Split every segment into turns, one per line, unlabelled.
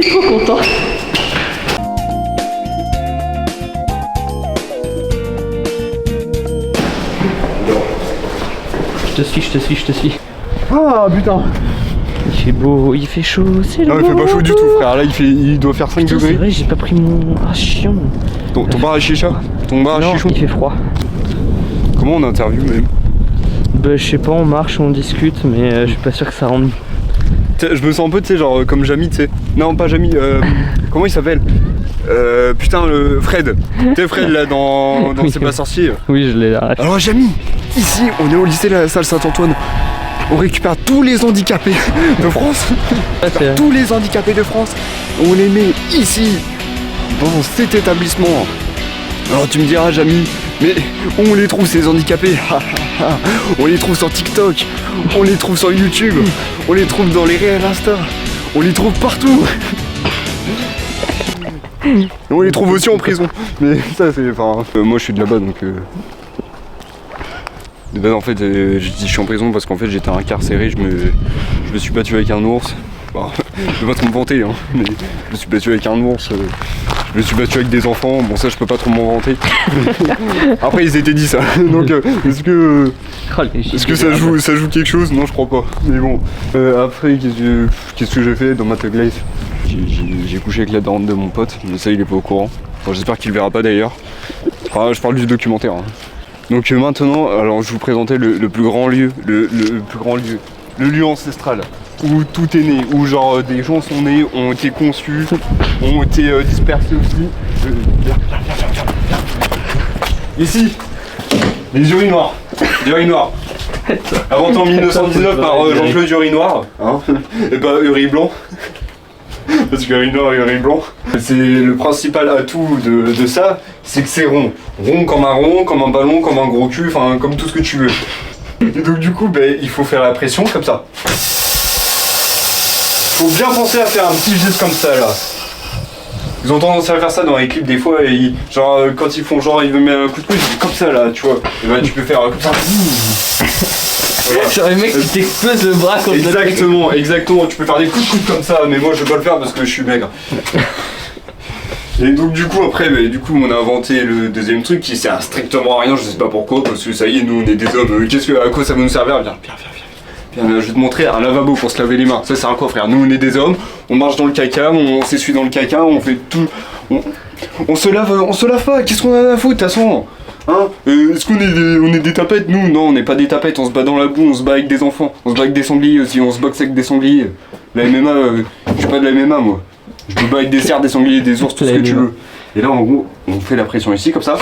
Il est trop content. Je te suis.
Ah putain.
Il fait beau, il fait chaud, c'est le
Non, il fait pas chaud du tout, frère. Là, il doit faire 5
Putain,
degrés.
c'est vrai, j'ai pas pris mon ration.
Ton bar à chicha. Ton bar à
Non,
chichon.
il fait froid.
Comment on interview même?
Bah, je sais pas, on marche, on discute, mais je suis pas sûr que ça rende.
Je me sens un peu, tu sais, genre comme Jamy, tu sais. Non, pas Jamy, comment il s'appelle? Putain, le Fred. Tu sais, Fred là dans
Oui.
C'est pas sorcier.
Oui, je l'ai là.
Alors, Jamy, ici, on est au lycée La Salle Saint-Antoine. On récupère tous les handicapés de France. Tous les handicapés de France. On les met ici, dans cet établissement. Alors, tu me diras, Jamy, mais où on les trouve ces handicapés? On les trouve sur TikTok, on les trouve sur YouTube, on les trouve dans les réels Insta, on les trouve partout. Et on les trouve aussi en prison. Mais ça c'est... Enfin, moi je suis de là-bas donc... De base en fait, je dis je suis en prison parce qu'en fait j'étais incarcéré, je me suis battu avec un ours. Bon, je vais pas trop me vanter, hein, mais je me suis battu avec un ours. Je me suis battu avec des enfants, bon ça je peux pas trop m'en vanter. Après ils étaient dit ça, donc est-ce que ça joue quelque chose? Non je crois pas. Mais bon, après qu'est-ce que j'ai fait dans ma tug life? J'ai couché avec la daronne de mon pote, mais ça il est pas au courant. Enfin, j'espère qu'il verra pas d'ailleurs. Enfin, je parle du documentaire. Hein. Donc maintenant, alors je vous présentais le plus grand lieu, le plus grand lieu, le lieu ancestral. Où tout est né, où genre des gens sont nés, ont été conçus, ont été dispersés aussi. Viens. Ici, les urinoirs. Des urinoirs. Inventé en 1919 par Jean-Claude Urinoir. Hein, et pas Uri Blanc. Parce que urinoir et uri blanc. C'est le principal atout de ça, c'est que c'est rond. Rond, comme un ballon, comme un gros cul, enfin comme tout ce que tu veux. Et donc du coup, ben, il faut faire la pression comme ça. Faut bien penser à faire un petit geste comme ça là. Ils ont tendance à faire ça dans les clips des fois et genre quand ils font genre ils veulent mettre un coup de pouce, comme ça là, tu vois. Et ben tu peux faire comme ça.
Genre les mecs qui t'explosent le bras comme ça.
Exactement, tu peux faire des coups de coude comme ça, mais moi je vais pas le faire parce que je suis maigre. Et donc du coup après, on a inventé le deuxième truc qui sert strictement à rien, je sais pas pourquoi, parce que ça y est, nous on est des hommes, à quoi ça va nous servir? Viens, je vais te montrer un lavabo pour se laver les mains. Ça sert à quoi frère? Nous on est des hommes, on marche dans le caca, on s'essuie dans le caca, on fait tout. On se lave pas, qu'est-ce qu'on a à foutre de toute façon? Hein? Est-ce qu'on est des tapettes? Nous non, on n'est pas des tapettes, on se bat dans la boue, on se bat avec des enfants, on se bat avec des sangliers aussi, on se boxe avec des sangliers. La MMA, je suis pas de la MMA moi. Je me bats avec des cerfs, des sangliers, des ours, tout ce que tu veux. Et là en gros, on fait la pression ici comme ça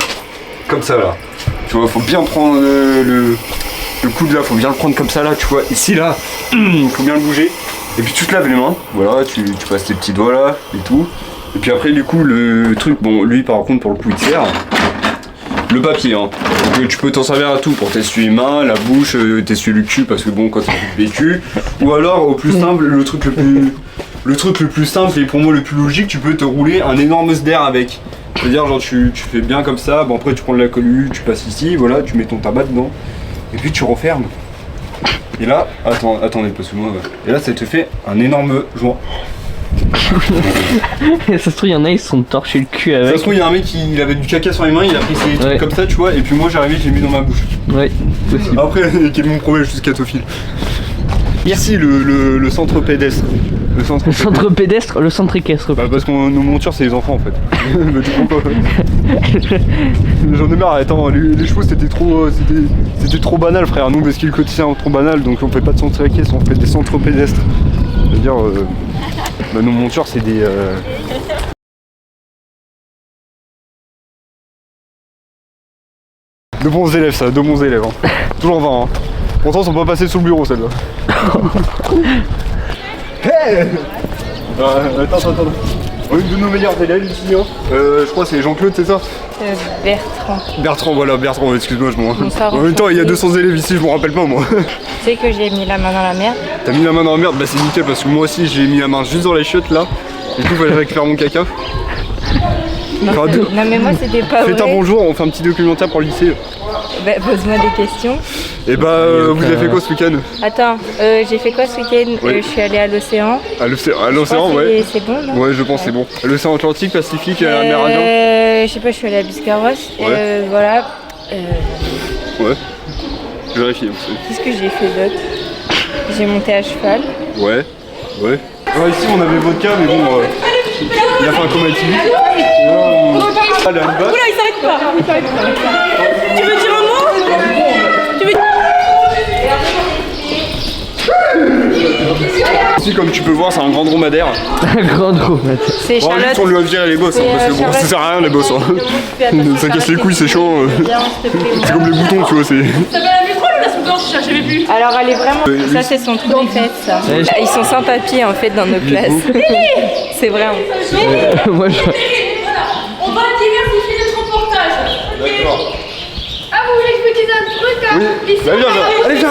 là. Tu vois, faut bien prendre le coude là, faut bien le prendre comme ça là, tu vois, ici là, faut bien le bouger. Et puis tu te laves les mains, voilà, tu passes tes petits doigts là et tout. Et puis après du coup le truc, bon lui par contre pour le coup il te sert. Le papier, hein. Donc tu peux t'en servir à tout pour t'essuyer les mains, la bouche, t'essuyer le cul parce que bon quand t'es vécu. Ou alors au plus simple, le truc le plus simple et pour moi le plus logique, tu peux te rouler un énorme sdère avec. C'est-à-dire genre tu fais bien comme ça, bon après tu prends de la colle, tu passes ici, voilà, tu mets ton tabac dedans. Et puis tu refermes. Et là, attendez, parce que moi. Et là ça te fait un énorme joint.
Ça se trouve, il y en a, ils se sont torchés le cul avec.
Ça se trouve, il y a un mec qui avait du caca sur les mains, il a pris ses trucs comme ça, tu vois, et puis moi j'arrivais, j'ai mis dans ma bouche.
Ouais, possible.
Après, quel est mon problème, je suis scatophile. Ici, le centre pédestre. Le centre
pédestre, le centre équestre.
Bah, parce que nos montures, c'est les enfants en fait. Mais tu comprends pas. J'en ai marre, attends, les chevaux c'était trop banal, frère. Nous, parce qu'il est quotidien trop banal, donc on fait pas de centre équestre, on fait des centres pédestres. C'est-à-dire, nos montures, c'est des. De bons élèves, ça, de bons élèves. Hein. Toujours 20. Hein. Pourtant, ils sont pas passés sous le bureau, celle-là. Hey attends. Une de nos meilleurs élèves ici, hein. Je crois que c'est Jean-Claude, c'est ça?
Bertrand.
Bertrand, excuse-moi, je m'en.
Bonsoir,
En même temps, il y a 200 élèves ici, je me rappelle pas, moi.
Tu sais que j'ai mis la main dans la merde.
T'as mis la main dans la merde? Bah, c'est nickel, parce que moi aussi, j'ai mis la main juste dans les chiottes, là. Et tout, fallait récupérer mon caca. Enfin,
Non mais moi c'était pas
faites un
vrai.
bonjour, on fait un petit documentaire pour le lycée.
Bah, pose-moi des questions.
Et bah, vous avez fait quoi ce week-end?
Attends, j'ai fait quoi ce week-end?
Oui.
Je suis allée à l'océan.
À l'océan, ouais.
C'est bon, non?
Ouais, je pense c'est bon. L'océan Atlantique, Pacifique, Amérindien.
Je sais pas, je suis allée à Biscarrosse.
Ouais.
Voilà.
Ouais. Je vérifie.
Qu'est-ce que j'ai fait d'autre? J'ai monté à cheval.
Ouais. Ouais. Ouais, ici on avait vodka, mais bon, il a fait un coma éthylique. Ah, la basse.
Oula, il s'arrête pas. Tu veux dire un mot? Tu veux...
Ici, comme tu peux voir, c'est un grand dromadaire.
Un grand dromadaire.
C'est
Bon,
Charlotte.
juste, on lui a viré les bosses, hein, parce que bon, ça sert à rien les bosses. Hein. Ça casse les couilles, c'est chaud. C'est comme les boutons, tu vois.
Ça va la métro ou la sous-gorge? Je savais plus.
Alors elle est vraiment... Ça c'est son truc des fêtes ça. Ils sont sans papier en fait dans nos classes. C'est vrai.
Moi, je...
On va diversifier notre reportage.
D'accord.
Ah, vous voulez que je vous dise un truc hein?
Oui.
Ici,
Bah, viens. Allez, viens.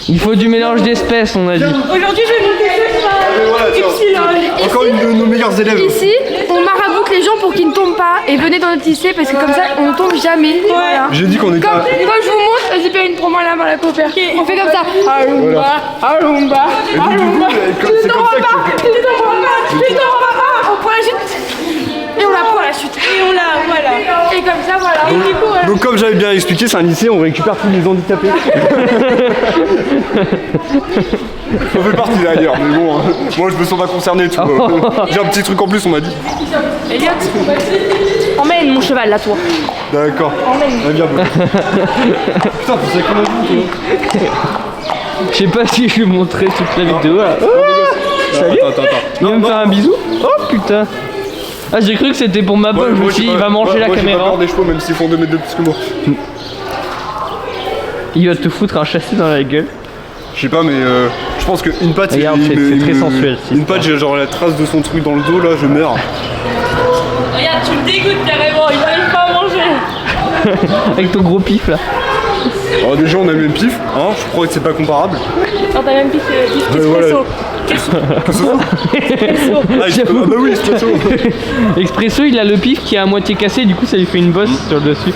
Il faut du mélange d'espèces, on a dit.
aujourd'hui, je vais monter ce cheval.
Voilà, tiens.
Epsilon.
Encore une de nos meilleures élèves.
Ici, on maraboute les gens pour qu'ils ne tombent pas et venez dans notre lycée parce que comme ça, on ne tombe jamais. Voilà.
J'ai dit qu'on était.
Comme je vous montre, j'ai fait une promo là dans la coopère. On fait comme ça. Alumba, alumba, alumba.
C'est comme ça que.
Tu ne tomberas pas. On prend la chute et on la prend la chute.
Et on l'a, voilà.
Et comme ça, voilà. Et du coup, voilà.
Donc comme j'avais bien expliqué, c'est un lycée, on récupère tous les handicapés. On fait partie d'ailleurs, mais bon, hein, moi je me sens pas concerné, tu vois. J'ai un petit truc en plus, on m'a dit.
Elliot, emmène mon cheval là, toi.
D'accord. Ah, bien, bon. Putain, tu sais qu'on a vu, toi.
Je sais pas si je vais montrer toute la vidéo là.
Salut. Attends.
Il va me faire un bisou. Oh putain. Ah, j'ai cru que c'était pour ma bonne, je me suis dit, il va manger la
Moi j'ai pas
caméra.
peur des chevaux, même s'ils font 2 mètres de plus que moi.
Il va te foutre un chassé dans la gueule.
Je sais pas, mais je pense qu'une patte,
Regarde, c'est très sensuel, c'est
Une patte, j'ai genre la trace de son truc dans le dos, là, je meurs.
Regarde, tu me dégoûtes carrément. Il n'arrive pas à manger.
Avec ton gros pif là.
Alors déjà, on a le même pif, hein, je crois que c'est pas comparable.
Quand t'as même pif
Voilà.
espresso.
J'avoue.
Ah bah oui, espresso.
Expresso, il a le pif qui est à moitié cassé, du coup ça lui fait une bosse sur le dessus.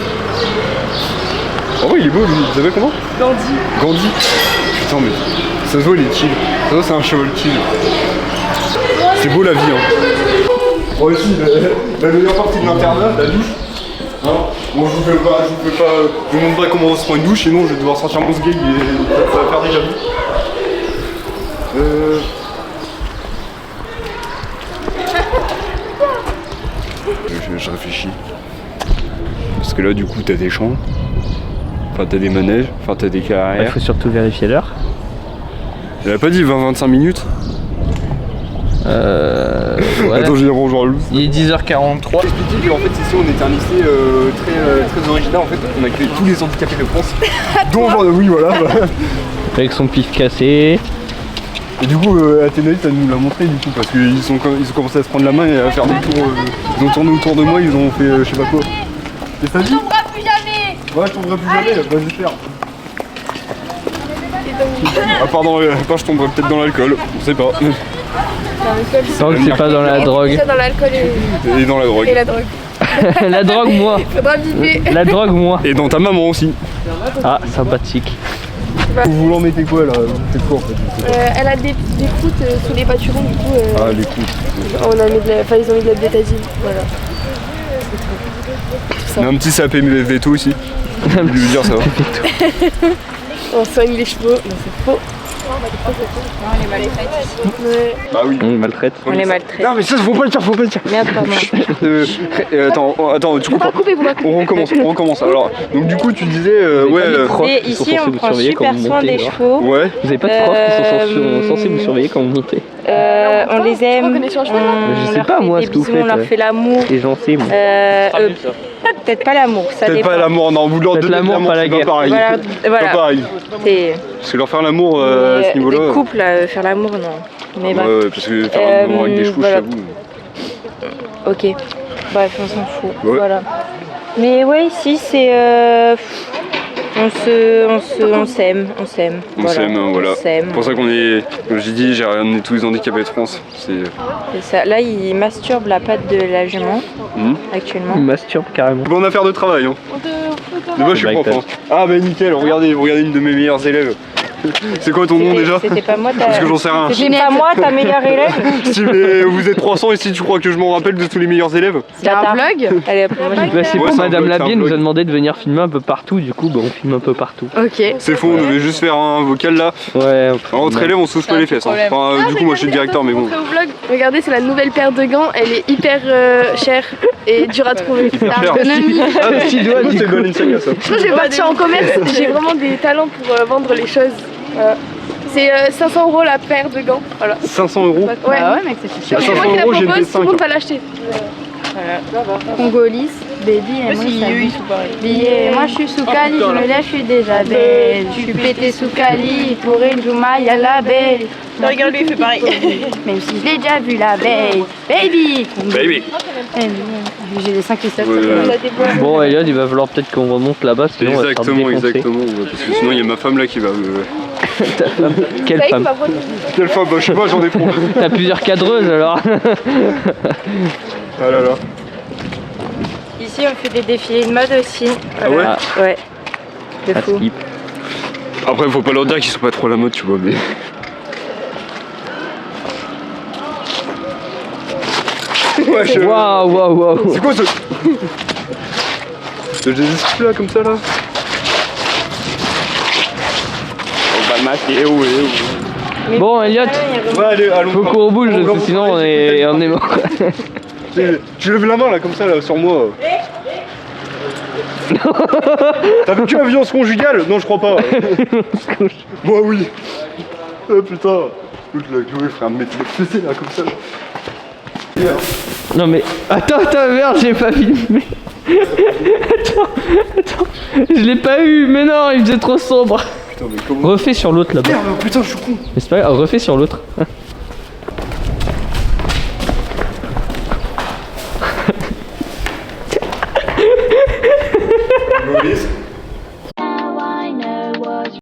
Oh oui, il est beau, lui. Vous savez comment?
Gandhi.
Gandhi. Putain, mais ça se voit, il est chill. Ça se voit, c'est un cheval chill. C'est beau la vie, hein. Bon, ici, la meilleure partie de l'internat, la douche. Hein, bon, je vous montre pas comment on se prend une douche, sinon je vais devoir sortir mon sgeg et ça va faire déjà vu. Je réfléchis. Parce que là, du coup, t'as des champs. Enfin, t'as des manèges. Enfin, t'as des cas
Il
arrière.
faut surtout vérifier l'heure.
Il a pas dit 20-25 minutes.
Ouais.
Attends, je vais bonjour à Lou.
Il est 10h43.
Expliquer qu'en fait ici on était un lycée très original, en fait on accueille tous les handicapés de France. Dont oui voilà.
Avec son pif cassé.
Et du coup Athénaïs elle nous l'a montré du coup parce qu'ils ont commencé à se prendre la main et à faire des tours. Ils ont tourné autour de moi, ils ont fait je sais pas quoi. Et ça dit?
On ne tombera plus jamais.
Ouais je tomberai plus jamais, vas-y faire. À part je tomberai peut-être dans l'alcool, on sait pas.
Tant que c'est pas dans la drogue.
Ça dans l'alcool
Et dans la drogue.
et la drogue.
La drogue, moi.
Faudra biper.
La drogue, moi.
Et dans ta maman aussi.
Ah, sympathique.
Vous l'en mettez quoi là? C'est quoi en fait?
Elle a des croûtes sous les pâturons, du coup.
Ah les coups.
On a mis ils ont mis de la bétadine. Voilà.
On a un petit sapé veto ici. Je vais lui dire ça va.
On soigne les chevaux. Non, c'est faux.
On les maltraite.
Ouais.
Bah oui.
On le maltraite.
On les maltraite.
Non mais ça faut pas le dire, faut pas le dire.
Merde, pardon.
Attends, du coup,
Pas couper, vous m'accouper.
on recommence. Alors, donc du coup, tu disais,
Et ici, on prend super soin des chevaux.
ouais.
Vous avez pas de profs qui sont censés vous surveiller quand vous montez?
On les aime.
reconnais sur un cheval,
Je
On
sais
leur
pas,
fait
moi,
des
ce que vous
bisous, on
faites,
leur fait l'amour.
C'est gentil, moi.
Peut-être pas l'amour, ça
Peut-être
dépend.
pas l'amour, non, vous leur
Peut-être
donnez de
l'amour, pas la
c'est
guerre.
pareil.
Voilà.
Pas pareil.
C'est
Parce que leur faire l'amour à ce niveau-là.
des couples, faire l'amour, non. Mais bref.
Ouais, parce que faire l'amour avec des chevaux,
voilà.
j'avoue.
Ok. Bref, on s'en fout.
Ouais.
Voilà. Mais ouais, ici, c'est. On s'aime.
On s'aime, hein, voilà.
On s'aime.
C'est pour ça qu'on est, comme j'ai dit, j'ai ramené tous les handicapés de France.
C'est ça. Là, il masturbe la patte de la jument, actuellement.
Il masturbe carrément.
Bonne affaire de travail, hein. De moi, je suis prof. Hein. Ah, bah nickel, regardez une de mes meilleures élèves. C'est quoi ton nom déjà?
C'était pas moi
Parce que j'en sais rien.
C'était pas moi ta meilleure élève?
Si, mais vous êtes 300 ici, tu crois que je m'en rappelle de tous les meilleurs élèves?
C'est un vlog?
Allez,
C'est
Ouais,
pour
c'est un
Madame
vlog,
Labier
c'est un
nous a
vlog.
demandé de venir filmer un peu partout, du coup on filme un peu partout.
Ok.
C'est faux, on devait juste faire un vocal là.
Ouais.
En rentrée élève, on se touche pas les fesses. Hein. Enfin, du coup, moi je suis le directeur, mais bon.
Au vlog, regardez, c'est la nouvelle paire de gants. Elle est hyper chère et dure à trouver. C'est
cher.
un économie.
Ah, petit doigt, du
C'est
coup.
Balenciaga ça.
Moi, je vais partir en commerce. J'ai vraiment des talents pour vendre les choses. C'est 500 € la paire de gants. Voilà.
500 €.
Ouais, mec, c'est cher.
500
C'est moi qui la
€, j'ai
propose,
une
tout le monde
P5.
va l'acheter. Congolis, baby, et moi ça billet. Moi je suis sous Cali, je me lève, je suis déjà belle. Je suis pété sous Cali, pour une Jouma, y'a la belle.
Regarde lui, il fait pareil.
Même si je l'ai déjà vu la veille. Baby.
Baby.
J'ai les 5 Christophe.
Bon Elliot, il va falloir peut-être qu'on remonte là-bas, sinon on va se faire défoncer.
Exactement. Parce que sinon, il y a ma femme là qui va.
Quelle femme?
Quelle femme? Bah, je sais pas, j'en ai trop.
T'as plusieurs cadreuses alors.
Ah là là.
Ici, on fait des défilés de mode aussi.
Ah ouais?
Ouais. De
Ah,
fou.
skip.
Après, faut pas leur dire qu'ils sont pas trop à la mode, tu vois, mais. Ouais, je...
Waouh.
C'est quoi ce. J'ai des esprits là, comme ça là. On va le masquer,
Bon Elliot,
Ouais, allez, allons.
faut qu'on bouge, parce que sinon on est mort.
Tu lèves la main là, comme ça, là, sur moi. T'as vécu la violence conjugale? Non, je crois pas. Moi, oui. Oh putain. Écoute, la Chloé, frère, me mettre le fessé là, comme ça.
Non mais attends, merde, j'ai pas filmé. Attends, je l'ai pas eu, mais non, il faisait trop sombre.
Putain, mais comment.
Refais sur l'autre là-bas.
Merde, putain, je suis con.
Mais c'est pas grave, refais sur l'autre.